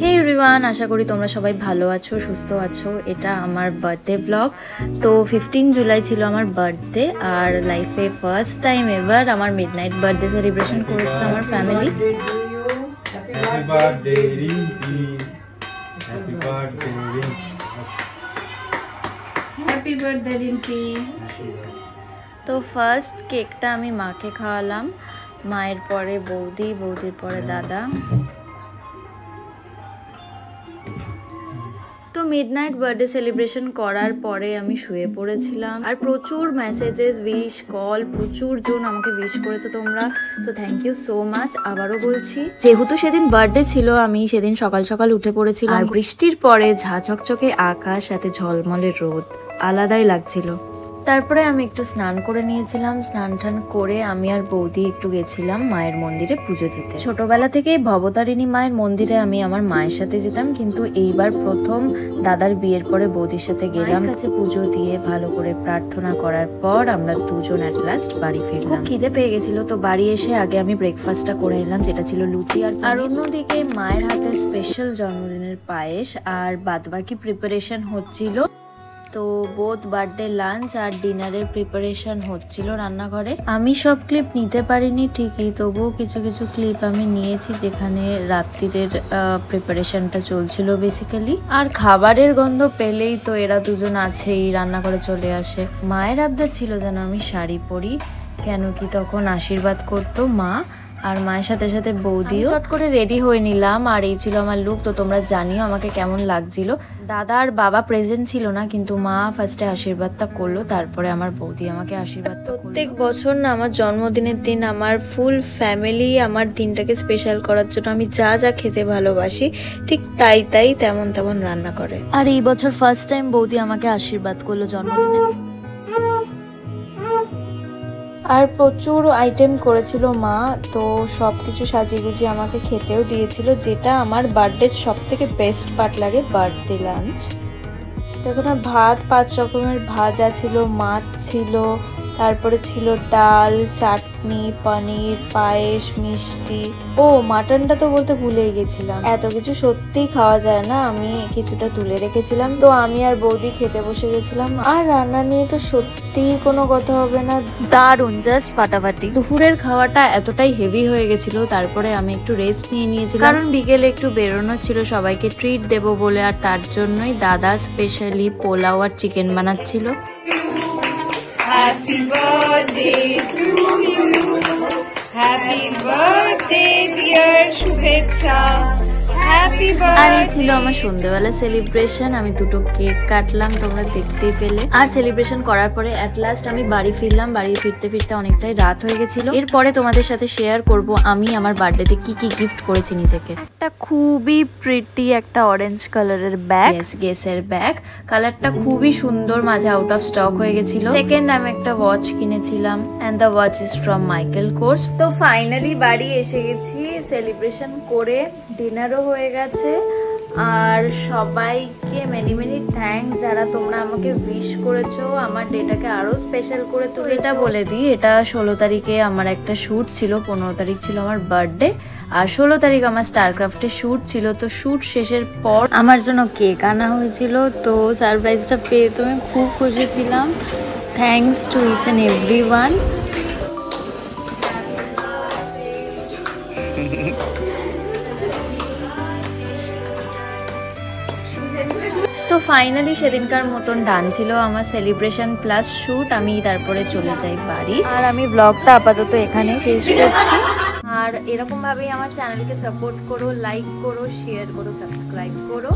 হে everyone, আশা করি তোমরা সবাই ভালো আছো, সুস্থ আছো। এটা আমার বার্থডে ব্লগ। তো 15 জুলাই ছিল আমার বার্থডে, আর লাইফে ফার্স্ট টাইম এভার আমার মিডনাইট বার্থডে সেলিব্রেশন করেছিল আমার family. Happy birthday Rimpi, happy birthday Rimpi, happy birthday Rimpi. তো ফার্স্ট কেকটা আমি মাকে খাওয়ালাম, মায়ের পরে বৌদি, বৌদির পরে দাদা। তো মিডনাইট বার্থডে সেলিব্রেশন করার পরে আমি শুয়ে পড়েছিলাম, আর প্রচুর মেসেজেস, উইশ, কল, প্রচুর জন আমাকে উইশ করেছো তোমরা। So thank you so much. আবারও বলছি, যেহেতু সেদিন বার্থডে ছিল, আমি সেদিন সকাল সকাল উঠে পড়েছিলাম, আর বৃষ্টির পরে ঝাঁচকচকে আকাশ, সাথে ঝলমলে রোদ, আলাদাই লাগছিল। তারপরে আমি একটু স্নান করে নিয়েছিলাম। স্নান টান করে আমি আর বৌদি একটু গেছিলাম মায়ের মন্দিরে পুজো দিতে। ছোটবেলা থেকেই ভবতারিণী মায়ের মন্দিরে আমি আমার মায়ের সাথে যেতাম, কিন্তু এইবার প্রথম দাদার বিয়ের পরে বৌদির সাথে গেলাম। কাছে পুজো দিয়ে ভালো করে প্রার্থনা করার পর আমরা দুজন অ্যাট লাস্ট বাড়ি ফিরলাম। খুব খিদে পেয়ে গেছিল, তো বাড়ি এসে আগে আমি ব্রেকফাস্টটা করে এলাম, যেটা ছিল লুচি। আর অন্যদিকে মায়ের হাতে স্পেশাল জন্মদিনের পায়েস, আর বাদবাকি প্রিপারেশন হচ্ছিল। তো বোথ বার্থডে লাঞ্চ আর ডিনারের প্রিপারেশন হচ্ছিল রান্নাঘরে। আমি সব ক্লিপ নিতে পারিনি ঠিকই, তবুও কিছু কিছু ক্লিপ আমি নিয়েছি, যেখানে রাত্রিরের প্রিপারেশনটা চলছিল বেসিক্যালি। আর খাবারের গন্ধ পেলেই তো এরা দুজন আছেই, রান্নাঘরে চলে আসে। মায়ের আবদার ছিল যেন আমি শাড়ি পরি, কেন কি তখন আশীর্বাদ করতো মা, আর মায়ের সাথে সাথে বৌদিও। চট করে রেডি হয়ে নিলাম, আর এই ছিল আমার লুক। তো তোমরা জানিও আমাকে কেমন লাগছিল। দাদা আর বাবা প্রেজেন্ট ছিল না, কিন্তু মা ফার্স্টে আশীর্বাদটা করলো, তারপরে আমার বৌদি আমাকে আশীর্বাদ। প্রত্যেক বছর না আমার জন্মদিনের দিন আমার ফুল ফ্যামিলি আমার দিনটাকে স্পেশাল করার জন্য আমি যা যা খেতে ভালোবাসি ঠিক তাই তেমন তেমন রান্না করে। আর এই বছর ফার্স্ট টাইম বৌদি আমাকে আশীর্বাদ করলো জন্মদিনে। আর প্রচুর আইটেম করেছিল মা, তো সব কিছু সাজিয়ে গুজিয়ে আমাকে খেতেও দিয়েছিল, যেটা আমার বার্থডে সব থেকে বেস্ট পার্ট লাগে, বার্থডে লাঞ্চ। তো এখানে ভাত, 5 রকমের ভাজা ছিল, মাছ ছিল, তারপরে ছিল ডাল, চাটনি, পনির, পায়েস, মিষ্টি। ও মাটনটা তো বলতে ভুলেই গেছিলাম। এত কিছু সত্যিই খাওয়া যায় না, আমি কিছুটা তুলে রেখেছিলাম। তো আমি আর বৌদি খেতে বসে গেছিলাম। আর রান্না নিয়ে তো সত্যিই কোনো কথা হবে না, দারুণ, জাস্ট ফাটাফাটি। দুপুরের খাওয়াটা এতটাই হেভি হয়ে গেছিল, তারপরে আমি একটু রেস্ট নিয়ে নিয়েছিলাম, কারণ বিকেলে একটু বেরোনো ছিল, সবাইকে ট্রিট দেবো বলে। আর তার জন্যই দাদা স্পেশালি পোলাও আর চিকেন বানাচ্ছিল। Happy birthday to you. Happy birthday dear শুভেচ্ছা। Happy birthday. আর এই ছিল আমার সন্ধ্যাবেলা সেলিব্রেশন। আমি দুটো কেক কাটলাম, তোমরা দেখতেই পেলে। আর সেলিব্রেশন করার পরে অ্যাট লাস্ট আমি বাড়ি ফিরলাম। বাড়ি ফিরতে ফিরতে অনেকটাই রাত হয়ে গেছিল। এরপরে তোমাদের সাথে শেয়ার করব আমি আমার বার্থডেতে কি কি গিফট করেছি নিজেকে। একটা খুবই প্রিটি একটা অরেঞ্জ কালারের ব্যাগ, গেসের ব্যাগ। কালারটা খুবই সুন্দর, মাঝে আউট অফ স্টক হয়ে গেছিল। সেকেন্ড আমি একটা ওয়াচ কিনেছিলাম, and the watch is from Michael Kors. তো ফাইনালি বাড়ি এসে গেছি, সেলিব্রেশন করে ডিনারও হয়ে গেছে। আর সবাইকে মেনি মেনি থ্যাঙ্কস, যারা তোমরা আমাকে উইশ করেছো, আমার ডেটাকে আরো স্পেশাল করে তুলেছো। এটা বলে দিই, এটা 16 তারিখে আমার একটা শ্যুট ছিল, 15 তারিখ ছিল আমার বার্থডে, আর 16 তারিখ আমার স্টারক্রাফটে শ্যুট ছিল। তো শ্যুট শেষের পর আমার জন্য কেক আনা হয়েছিল, তো সারপ্রাইজটা পেয়ে তো আমি খুব খুশি ছিলাম। Thanks to each and everyone. তো ফাইনালি সেদিনকার মতন ডান ছিল আমার সেলিব্রেশন প্লাস শ্যুট। আমি তারপরে চলে যাই বাড়ি, আর আমি ব্লগটা আপাতত এখানে শেষ করছি। আর এরকম ভাবেই আমার চ্যানেলকে সাপোর্ট করো, লাইক করো, শেয়ার করো, সাবস্ক্রাইব করো।